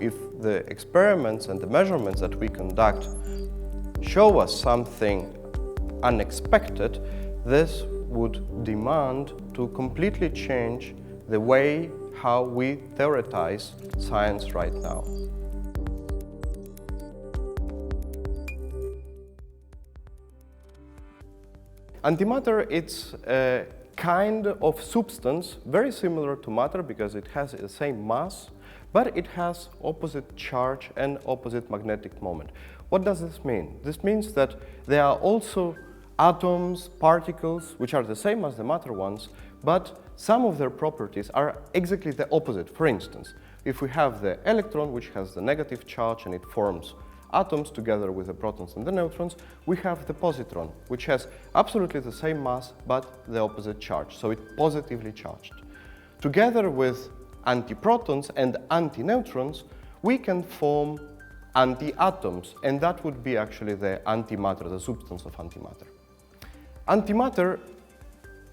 if the experiments and the measurements that we conduct show us something unexpected, this would demand to completely change the way how we theoretize science right now. Antimatter is a kind of substance very similar to matter because it has the same mass, but it has opposite charge and opposite magnetic moment. What does this mean? This means that there are also atoms, particles, which are the same as the matter ones, but some of their properties are exactly the opposite. For instance, if we have the electron, which has the negative charge and it forms atoms together with the protons and the neutrons, we have the positron, which has absolutely the same mass but the opposite charge, so it's positively charged. Together with antiprotons and antineutrons, we can form anti-atoms, and that would be actually the antimatter, the substance of antimatter. Antimatter,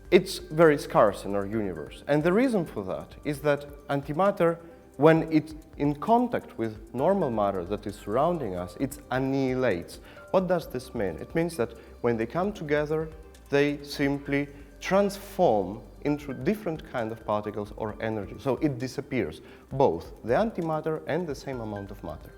it's very scarce in our universe, and the reason for that is that antimatter, when it's in contact with normal matter that is surrounding us, it annihilates. What does this mean? It means that when they come together, they simply transform into different kind of particles or energy. So it disappears, both the antimatter and the same amount of matter.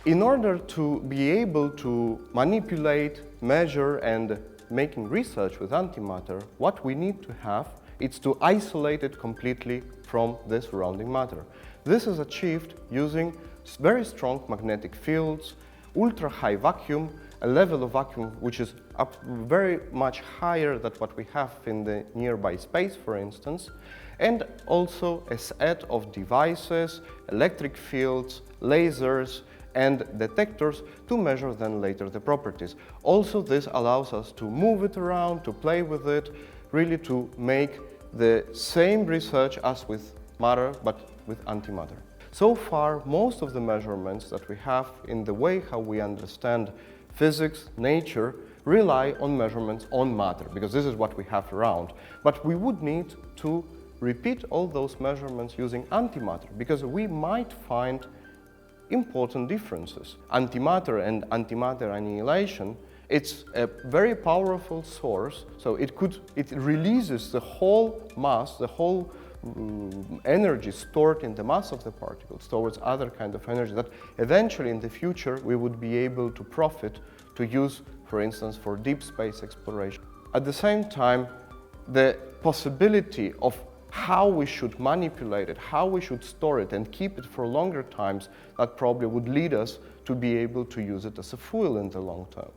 In order to be able to manipulate, measure, and making research with antimatter, what we need to have is to isolate it completely from the surrounding matter. This is achieved using very strong magnetic fields, ultra-high vacuum, a level of vacuum which is up very much higher than what we have in the nearby space, for instance, and also a set of devices, electric fields, lasers, and detectors to measure then later the properties. Also, this allows us to move it around, to play with it, really to make the same research as with matter, but with antimatter. So far, most of the measurements that we have in the way how we understand physics, nature, rely on measurements on matter, because this is what we have around. But we would need to repeat all those measurements using antimatter, because we might find important differences. Antimatter and antimatter annihilation, it's a very powerful source, so it releases the whole mass, the whole energy stored in the mass of the particles towards other kind of energy that eventually in the future we would be able to profit to use, for instance, for deep space exploration. At the same time, the possibility of how we should manipulate it, how we should store it and keep it for longer times, that probably would lead us to be able to use it as a fuel in the long term.